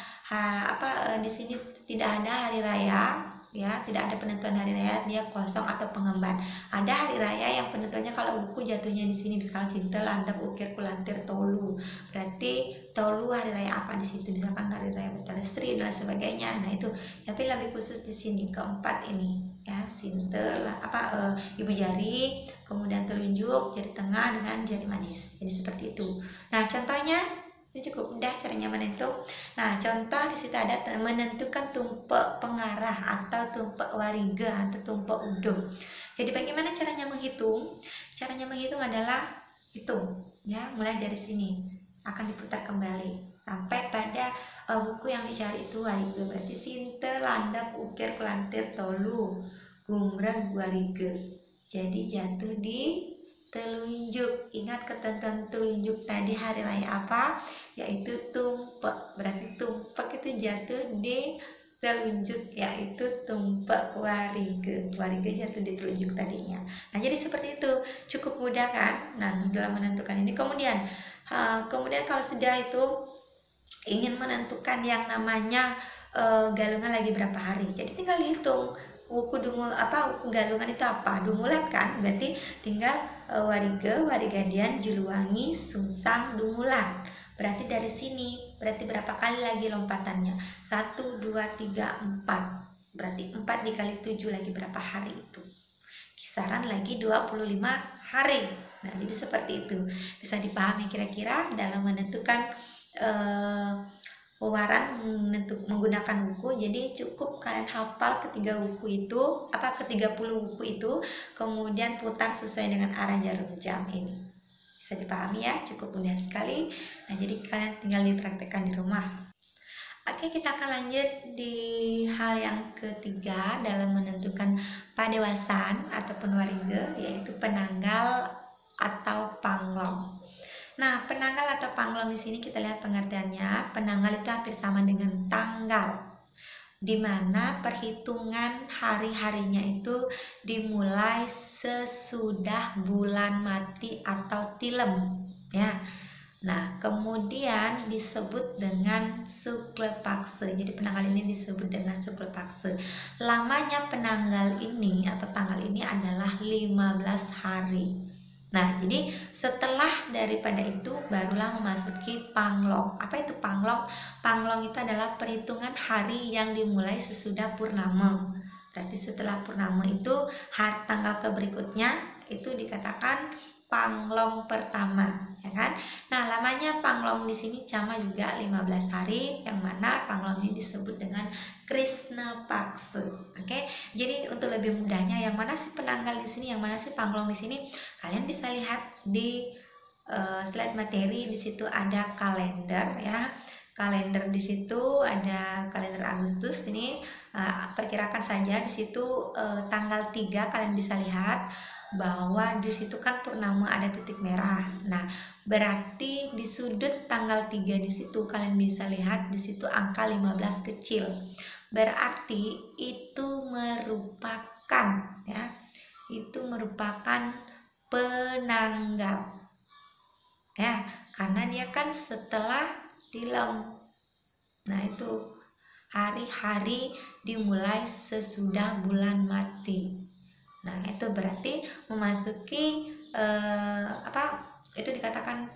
di sini tidak ada hari raya, ya, tidak ada penentuan hari raya, dia kosong atau pengemban. Ada hari raya yang penentuannya kalau buku jatuhnya di sini, misalkan Sintel, Landep, Ukir, Kulantir, Tolu. Berarti Tolu hari raya apa di situ? Misalkan hari raya Betalestri dan sebagainya. Nah, itu. Tapi lebih khusus di sini keempat ini, ya, Sintel, ibu jari, kemudian telunjuk, jari tengah dengan jari manis. Jadi seperti itu. Nah, contohnya ini cukup mudah caranya menentuk. Nah, contoh di situ ada menentukan tumpek pengarah atau tumpek wariga atau tumpek udo. Jadi bagaimana caranya menghitung? Caranya menghitung adalah hitung, ya, mulai dari sini akan diputar kembali sampai pada buku yang dicari itu wariga. Berarti Sintel, Landep, Ukir, Kulantir, Tolu, Gumreg, wariga. Jadi jatuh di telunjuk. Ingat ketentuan telunjuk tadi hari raya apa? Yaitu tumpek. Berarti tumpek itu jatuh di telunjuk, yaitu tumpek wariga. Wariga jatuh di telunjuk tadinya. Nah, jadi seperti itu. Cukup mudah kan? Nah, dalam menentukan ini. Kemudian kalau sudah itu ingin menentukan yang namanya galungan lagi berapa hari, jadi tinggal dihitung wuku galungan itu apa, dumulan kan, berarti tinggal wariga, warigadian, juluwangi, sungsang, dumulan. Berarti dari sini berarti berapa kali lagi lompatannya? 1, 2, 3, 4. Berarti 4 dikali 7 lagi berapa hari itu? Kisaran lagi 25 hari. Nah, jadi seperti itu. Bisa dipahami kira-kira dalam menentukan pewaran menggunakan buku. Jadi cukup kalian hafal ketiga buku itu, ke-30 buku itu, kemudian putar sesuai dengan arah jarum jam ini. Bisa dipahami ya, cukup mudah sekali. Nah, jadi kalian tinggal dipraktekkan di rumah. Oke, kita akan lanjut di hal yang ketiga dalam menentukan padewasan ataupun wariga, yaitu penanggal atau panglong. Nah, penanggal atau panglong di sini kita lihat pengertiannya. Penanggal itu hampir sama dengan tanggal, di mana perhitungan hari-harinya itu dimulai sesudah bulan mati atau tilem, ya. Nah, kemudian disebut dengan suklepakse. Jadi penanggal ini disebut dengan suklepakse. Lamanya penanggal ini atau tanggal ini adalah 15 hari. Nah, jadi setelah daripada itu barulah memasuki panglong. Apa itu panglong? Panglong itu adalah perhitungan hari yang dimulai sesudah purnama. Berarti setelah purnama itu tanggal berikutnya itu dikatakan panglong pertama, ya kan? Nah, lamanya panglong di sini sama juga 15 hari, yang mana panglong ini disebut dengan Krishna Pakse. Oke. Jadi untuk lebih mudahnya, yang mana sih penanggal di sini, yang mana sih panglong di sini? Kalian bisa lihat di slide materi. Di situ ada kalender, ya. Kalender di situ ada kalender Agustus ini, perkirakan saja di situ tanggal 3 kalian bisa lihat bahwa di situ kan purnama ada titik merah. Nah, berarti di sudut tanggal 3 di situ kalian bisa lihat di situ angka 15 kecil. Berarti itu merupakan, ya, itu merupakan penanggal, ya, karena dia kan setelah tilem. Nah, itu hari-hari dimulai sesudah bulan mati. Nah, itu berarti memasuki itu dikatakan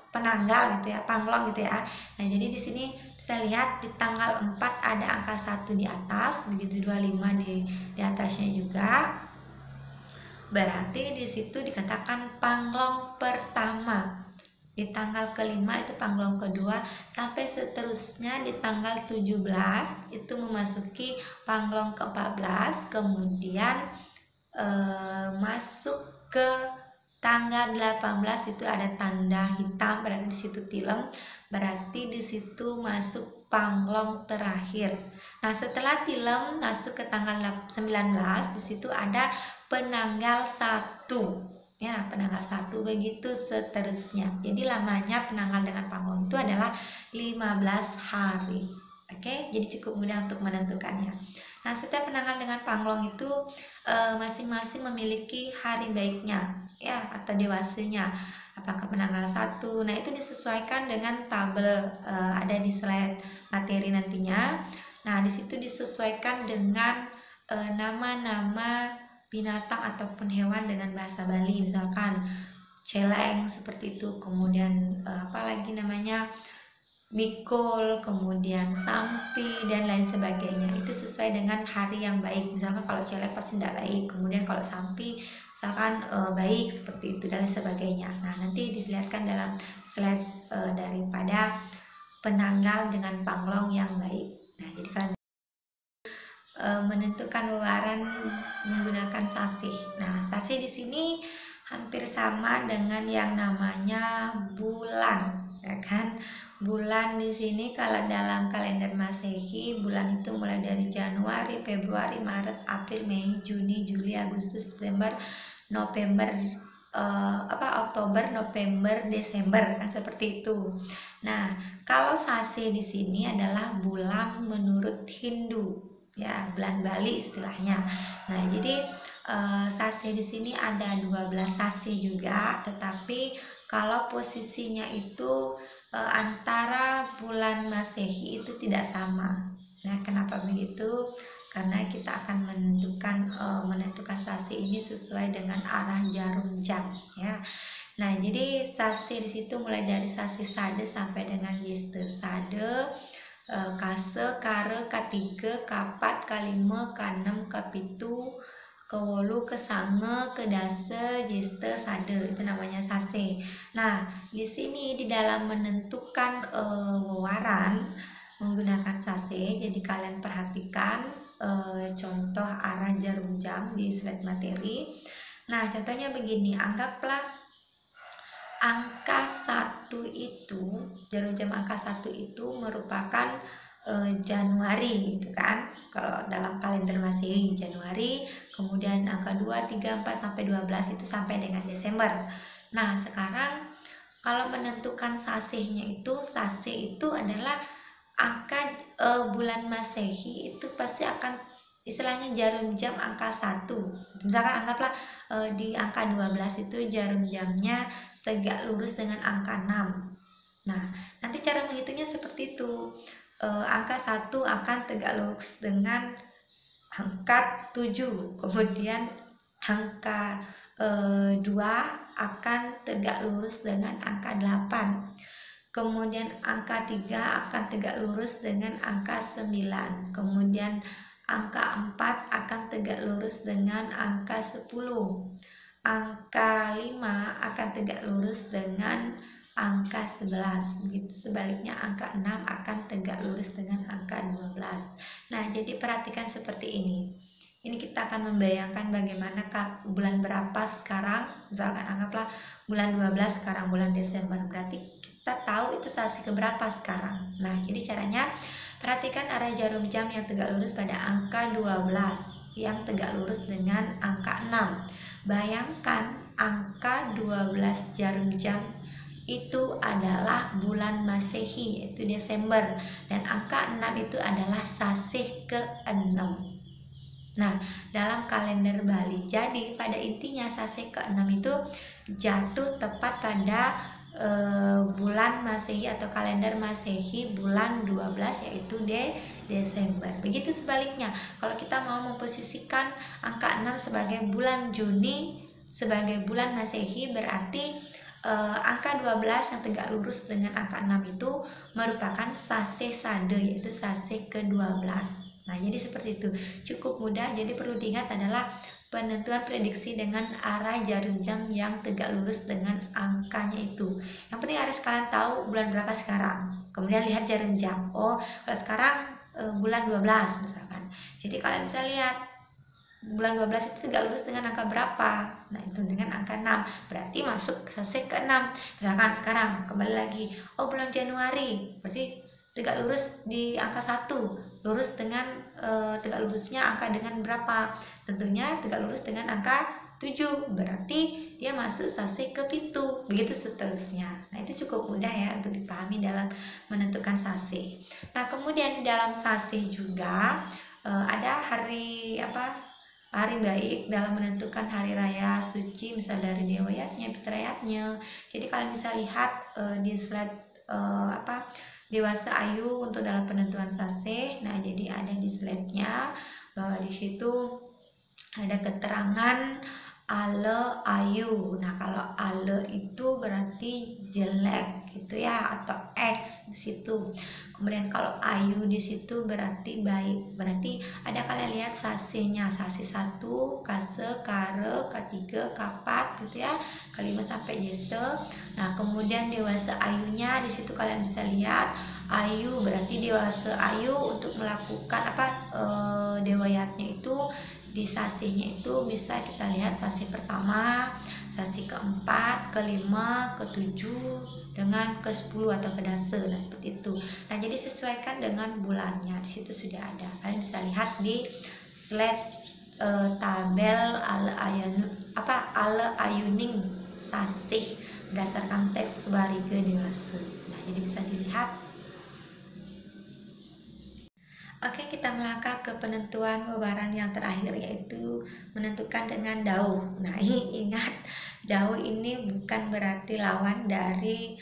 penanggal gitu ya, panglong gitu ya. Nah, jadi di sini bisa lihat di tanggal 4 ada angka 1 di atas, begitu 25 di atasnya juga. Berarti di situ dikatakan panglong pertama. Di tanggal kelima itu panglong kedua, sampai seterusnya di tanggal 17 itu memasuki panglong ke-14, kemudian masuk ke tanggal 18 itu ada tanda hitam, berarti di situ tilem, berarti di situ masuk panglong terakhir. Nah, setelah tilem masuk ke tanggal 19 di situ ada penanggal 1. ya, penanggal 1 begitu seterusnya. Jadi lamanya penanggal dengan panglong itu adalah 15 hari. Oke, jadi cukup mudah untuk menentukannya. Nah, setiap penanggal dengan panglong itu masing-masing memiliki hari baiknya, ya, atau dewasanya. Apakah penanggal 1? Nah, itu disesuaikan dengan tabel ada di slide materi nantinya. Nah, di situ disesuaikan dengan nama-nama binatang ataupun hewan dengan bahasa Bali, misalkan celeng seperti itu, kemudian apa lagi namanya, bikul, kemudian sampi dan lain sebagainya. Itu sesuai dengan hari yang baik. Misalkan kalau celeng pasti tidak baik, kemudian kalau sampi misalkan baik seperti itu dan lain sebagainya. Nah, nanti dilihatkan dalam slide daripada penanggal dengan panglong yang baik. Nah, jadi kalian menentukan wewaran menggunakan sasih. Nah, sasih di sini hampir sama dengan yang namanya bulan, ya kan? Bulan di sini kalau dalam kalender Masehi, bulan itu mulai dari Januari, Februari, Maret, April, Mei, Juni, Juli, Agustus, September, November, Oktober, November, Desember, kan seperti itu. Nah, kalau sasih di sini adalah bulan menurut Hindu, ya, bulan Bali istilahnya. Nah, jadi sasih di sini ada 12 sasih juga, tetapi kalau posisinya itu antara bulan Masehi itu tidak sama. Nah, kenapa begitu? Karena kita akan menentukan sasih ini sesuai dengan arah jarum jam, ya. Nah, jadi sasih di situ mulai dari sasih sade sampai dengan yiste sade, kase, kare, katiga, kapat, kalima, kanem, kapitu, kewolu, kesange, kedase, jiste, sade, itu namanya sase. Nah, di sini di dalam menentukan wewaran menggunakan sase, jadi kalian perhatikan contoh arah jarum jam di slide materi. Nah, contohnya begini, anggaplah angka 1 itu, jarum jam angka 1 itu merupakan Januari gitu kan. Kalau dalam kalender Masehi Januari, kemudian angka 2, 3, 4 sampai 12 itu sampai dengan Desember. Nah, sekarang kalau menentukan sasihnya itu, sasih itu adalah angka bulan Masehi itu pasti akan istilahnya jarum jam angka 1. Misalkan anggaplah di angka 12 itu jarum jamnya tegak lurus dengan angka 6. Nah, nanti cara menghitungnya seperti itu. Angka 1 akan tegak lurus dengan angka 7. Kemudian angka 2 akan tegak lurus dengan angka 8. Kemudian angka 3 akan tegak lurus dengan angka 9. Kemudian angka 4 akan tegak lurus dengan angka 10. Angka 5 akan tegak lurus dengan angka 11. Begitu sebaliknya angka 6 akan tegak lurus dengan angka 12. Nah, jadi perhatikan seperti ini. Ini kita akan membayangkan bagaimana bulan berapa sekarang. Misalkan anggaplah bulan 12 sekarang bulan Desember. Berarti kita tahu itu sasi keberapa sekarang. Nah, jadi caranya perhatikan arah jarum jam yang tegak lurus pada angka 12 yang tegak lurus dengan angka 6. Bayangkan angka 12 jarum jam itu adalah bulan Masehi, yaitu Desember, dan angka 6 itu adalah sasih ke-6. Nah, dalam kalender Bali, jadi pada intinya sasih ke-6 itu jatuh tepat pada bulan Masehi atau kalender Masehi bulan 12, yaitu Desember. Begitu sebaliknya, kalau kita mau memposisikan angka 6 sebagai bulan Juni sebagai bulan Masehi, berarti angka 12 yang tegak lurus dengan angka 6 itu merupakan sasih sade, yaitu sasih ke-12. Nah, jadi seperti itu, cukup mudah. Jadi perlu diingat adalah penentuan prediksi dengan arah jarum jam yang tegak lurus dengan angkanya itu. Yang penting harus kalian tahu bulan berapa sekarang. Kemudian lihat jarum jam. Oh, kalau sekarang bulan 12 misalkan. Jadi kalian bisa lihat bulan 12 itu tegak lurus dengan angka berapa. Nah, itu dengan angka 6. Berarti masuk sasih ke-6. Misalkan sekarang kembali lagi, oh bulan Januari, berarti tegak lurus di angka 1. Lurus dengan tegak lurusnya angka dengan berapa? Tentunya tegak lurus dengan angka 7, berarti dia masuk sase ke pitu, begitu seterusnya. Nah, itu cukup mudah ya untuk dipahami dalam menentukan sase. Nah, kemudian di dalam sase juga ada hari baik dalam menentukan hari raya suci, misal dari dewayatnya, fitrayatnya. Jadi kalian bisa lihat di slide dewasa ayu untuk dalam penentuan sase. Nah, jadi ada di slide-nya bahwa di situ ada keterangan ale ayu. Nah, kalau ale itu berarti jelek gitu ya, atau X di situ. Kemudian kalau ayu di situ berarti baik. Berarti ada kalian lihat sasenya, sase 1, kase, kare, ketiga, kapat gitu ya, kelima sampai jeste. Nah, kemudian dewasa ayunya di situ kalian bisa lihat ayu berarti dewasa ayu untuk melakukan dewayatnya itu di sasinya itu bisa kita lihat sasi pertama, sasi keempat, kelima, ketujuh dengan ke-10 atau ke-10. Nah, seperti itu. Nah, jadi sesuaikan dengan bulannya. Di situ sudah ada. Kalian bisa lihat di slide tabel ale ayuning sasih berdasarkan teks warga dewasa. Nah, jadi bisa dilihat. Oke, kita melangkah ke penentuan wewaran yang terakhir, yaitu menentukan dengan dau. Nah, ini ingat, dau ini bukan berarti lawan dari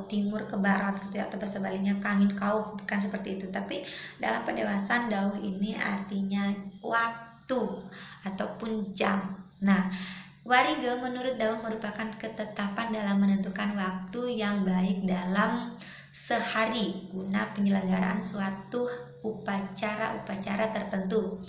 timur ke barat gitu ya, atau sebaliknya kangin kau, bukan seperti itu. Tapi dalam pendewasaan dau ini artinya waktu ataupun jam. Nah, wariga menurut dau merupakan ketetapan dalam menentukan waktu yang baik dalam sehari guna penyelenggaraan suatu upacara tertentu.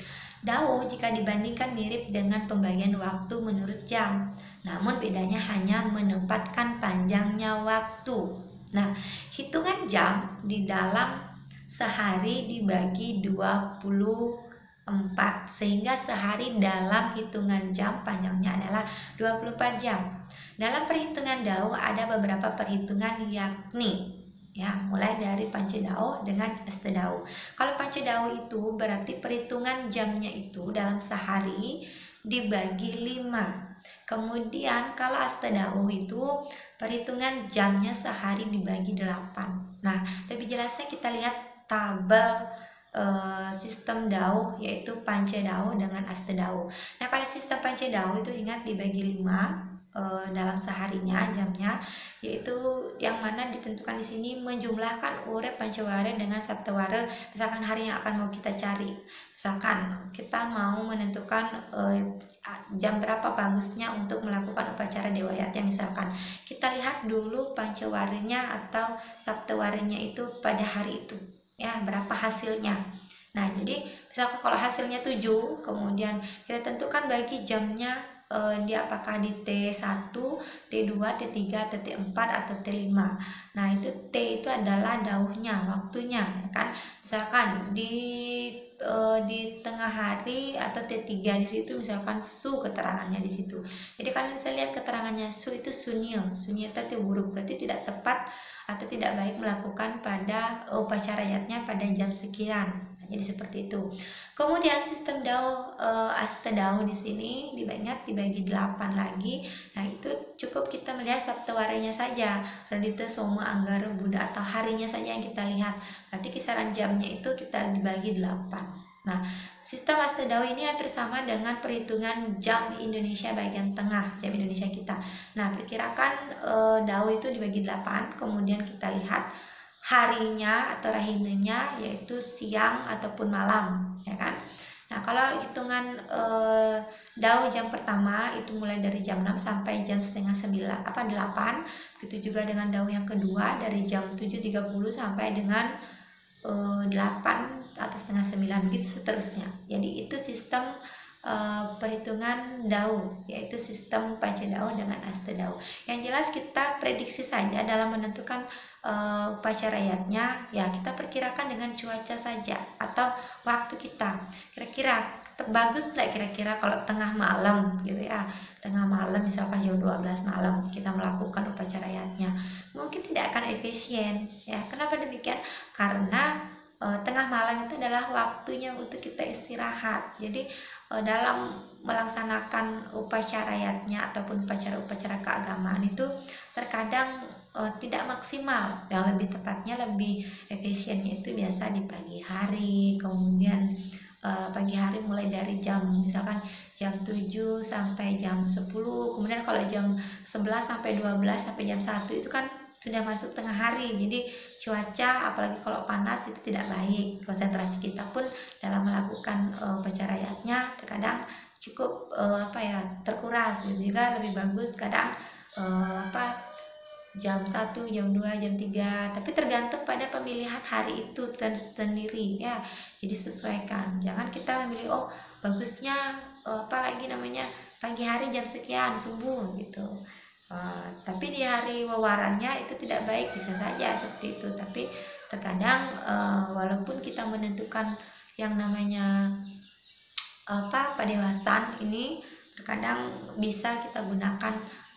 Dao jika dibandingkan mirip dengan pembagian waktu menurut jam, namun bedanya hanya menempatkan panjangnya waktu. Nah, hitungan jam di dalam sehari dibagi 24, sehingga sehari dalam hitungan jam panjangnya adalah 24 jam. Dalam perhitungan Dao ada beberapa perhitungan, yakni ya, mulai dari Pancadao dengan Astadao. Kalau Pancadao itu berarti perhitungan jamnya itu dalam sehari dibagi 5. Kemudian kalau Astadao itu perhitungan jamnya sehari dibagi 8. Nah, lebih jelasnya kita lihat tabel sistem Dao, yaitu Pancadao dengan Astadao. Nah, kalau sistem Pancadao itu ingat dibagi 5 dalam seharinya jamnya, yaitu yang mana ditentukan di sini menjumlahkan urep pancawara dengan saptawara. Misalkan hari yang akan mau kita cari, misalkan kita mau menentukan jam berapa bagusnya untuk melakukan upacara dewayatnya, misalkan kita lihat dulu pancawaranya atau saptawaranya itu pada hari itu ya, berapa hasilnya. Nah, jadi misalkan kalau hasilnya 7, kemudian kita tentukan bagi jamnya dia apakah di T1, T2, T3, atau T4 atau T5. Nah, itu T itu adalah dauhnya, waktunya kan. Misalkan di tengah hari atau T3 di situ misalkan su keterangannya di situ. Jadi kalian bisa lihat keterangannya su itu sunil, sunil itu buruk, berarti tidak tepat atau tidak baik melakukan pada upacaranya pada jam sekian. Jadi seperti itu. Kemudian sistem Dao Astadao di sini dibagi 8 lagi. Nah, itu cukup kita melihat saptawaranya saja, Radita Soma Anggara Buddha, atau harinya saja yang kita lihat. Berarti kisaran jamnya itu kita dibagi 8. Nah, sistem Astadao ini hampir sama dengan perhitungan jam Indonesia bagian tengah, jam Indonesia kita. Nah, perkirakan Dao itu dibagi 8, kemudian kita lihat harinya atau rahinanya, yaitu siang ataupun malam, ya kan. Nah, kalau hitungan Dao jam pertama itu mulai dari jam 6 sampai jam setengah 8. Begitu juga dengan Dao yang kedua dari jam 7.30 sampai dengan 8 atau setengah 9, begitu seterusnya. Jadi itu sistem perhitungan Dao, yaitu sistem Pancadao dengan Astadao. Yang jelas kita prediksi saja dalam menentukan upacarayatnya, ya kita perkirakan dengan cuaca saja atau waktu kita. Kira-kira bagus tidak kira-kira kalau tengah malam gitu ya, tengah malam misalkan jam 12 malam kita melakukan upacarayatnya, mungkin tidak akan efisien ya. Kenapa demikian? Karena tengah malam itu adalah waktunya untuk kita istirahat. Jadi dalam melaksanakan upacaranya ataupun upacara-upacara keagamaan itu terkadang tidak maksimal. Yang lebih tepatnya, lebih efisiennya itu biasa di pagi hari. Kemudian pagi hari mulai dari jam misalkan jam 7 sampai jam 10. Kemudian kalau jam 11 sampai 12 sampai jam 1 itu kan sudah masuk tengah hari. Jadi cuaca apalagi kalau panas itu tidak baik. Konsentrasi kita pun dalam melakukan pencahariannya terkadang cukup terkuras gitu. Juga lebih bagus kadang jam 1, jam 2, jam 3, tapi tergantung pada pemilihan hari itu sendiri ya. Jadi sesuaikan, jangan kita memilih bagusnya pagi hari jam sekian subuh gitu. Tapi di hari wawarannya itu tidak baik, bisa saja seperti itu. Tapi terkadang walaupun kita menentukan yang namanya padewasan ini, terkadang bisa kita gunakan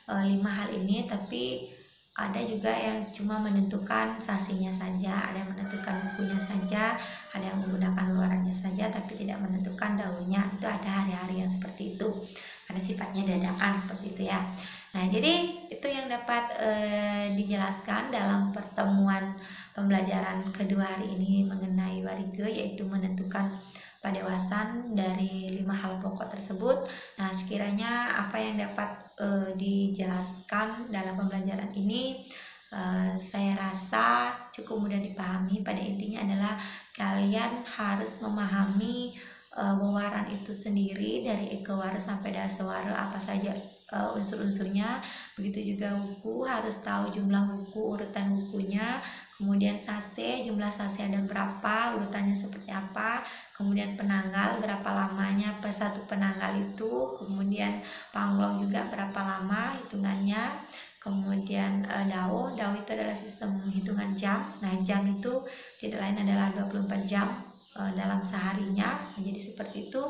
5 hal ini, tapi ada juga yang cuma menentukan sasinya saja, ada yang menentukan bukunya saja, ada yang menggunakan luarannya saja tapi tidak menentukan daunnya. Itu ada hari-hari yang seperti itu, karena sifatnya dadakan seperti itu ya. Nah, jadi itu yang dapat dijelaskan dalam pertemuan pembelajaran kedua hari ini mengenai warige, yaitu menentukan padewasan dari 5 hal pokok tersebut. Nah, sekiranya apa yang dapat dijelaskan dalam pembelajaran ini saya rasa cukup mudah dipahami. Pada intinya adalah kalian harus memahami wewaran itu sendiri dari ekawara sampai dasawara, apa saja unsur-unsurnya. Begitu juga wuku, harus tahu jumlah wuku, urutan wukunya. Kemudian sase, jumlah sase ada berapa, urutannya seperti apa. Kemudian penanggal, berapa lamanya per satu penanggal itu. Kemudian panglong juga berapa lama hitungannya. Kemudian dao itu adalah sistem hitungan jam. Nah, jam itu tidak lain adalah 24 jam dalam seharinya. Jadi seperti itu.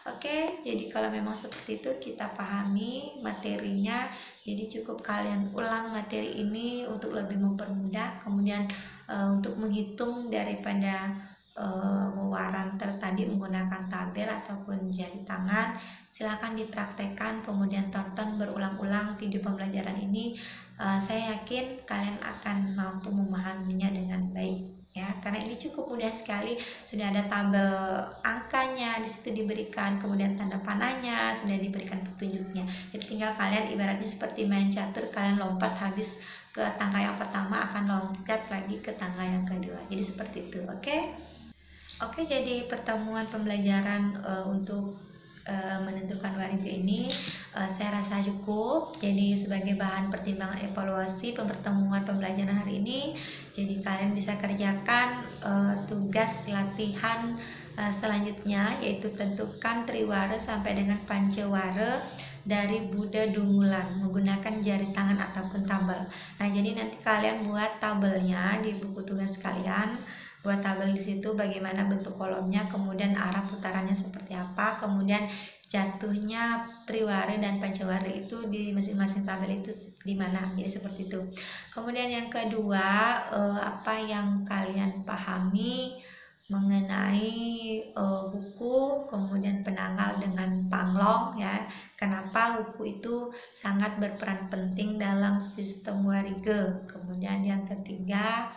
Oke, jadi kalau memang seperti itu kita pahami materinya, jadi cukup kalian ulang materi ini untuk lebih mempermudah. Kemudian untuk menghitung daripada wewaran tadi menggunakan tabel ataupun jari tangan, silahkan dipraktekkan, kemudian tonton berulang-ulang video pembelajaran ini. Saya yakin kalian akan mampu memahaminya dengan baik ya, karena ini cukup mudah sekali. Sudah ada tabel angkanya di situ diberikan, kemudian tanda panahnya sudah diberikan petunjuknya. Jadi tinggal kalian ibaratnya seperti main catur, kalian lompat habis ke tangga yang pertama akan lompat lagi ke tangga yang kedua. Jadi seperti itu. Oke, jadi pertemuan pembelajaran untuk menentukan warga ini saya rasa cukup. Jadi sebagai bahan pertimbangan evaluasi pertemuan pembelajaran hari ini, jadi kalian bisa kerjakan tugas latihan selanjutnya, yaitu tentukan triwara sampai dengan pancawara dari Buddha Dungulan menggunakan jari tangan ataupun tabel. Nah, jadi nanti kalian buat tabelnya di buku tugas kalian. Buat tabel di situ bagaimana bentuk kolomnya, kemudian arah putarannya seperti apa, kemudian jatuhnya triwara dan pancawara itu di masing-masing tabel itu di mana. Jadi seperti itu. Kemudian yang kedua, apa yang kalian pahami mengenai buku, kemudian penanggal dengan panglong ya. Kenapa buku itu sangat berperan penting dalam sistem warige. Kemudian yang ketiga,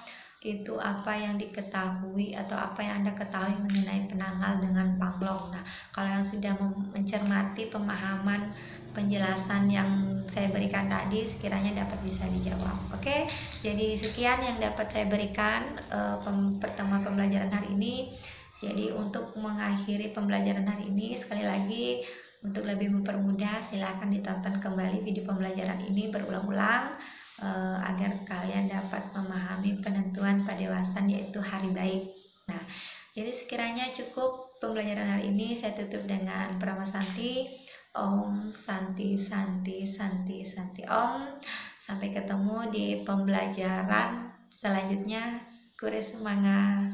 itu apa yang diketahui atau apa yang Anda ketahui mengenai penanggal dengan panglong. Nah, kalau yang sudah mencermati pemahaman penjelasan yang saya berikan tadi, sekiranya dapat bisa dijawab. Oke, jadi sekian yang dapat saya berikan pertemuan pembelajaran hari ini. Jadi untuk mengakhiri pembelajaran hari ini, sekali lagi untuk lebih mempermudah, silakan ditonton kembali video pembelajaran ini berulang-ulang agar kalian dapat memahami penentuan padewasan, yaitu hari baik. Nah, jadi sekiranya cukup pembelajaran hari ini, saya tutup dengan Prama Santi. Om Santi Santi Santi Santi Om. Sampai ketemu di pembelajaran selanjutnya. Kure semangat.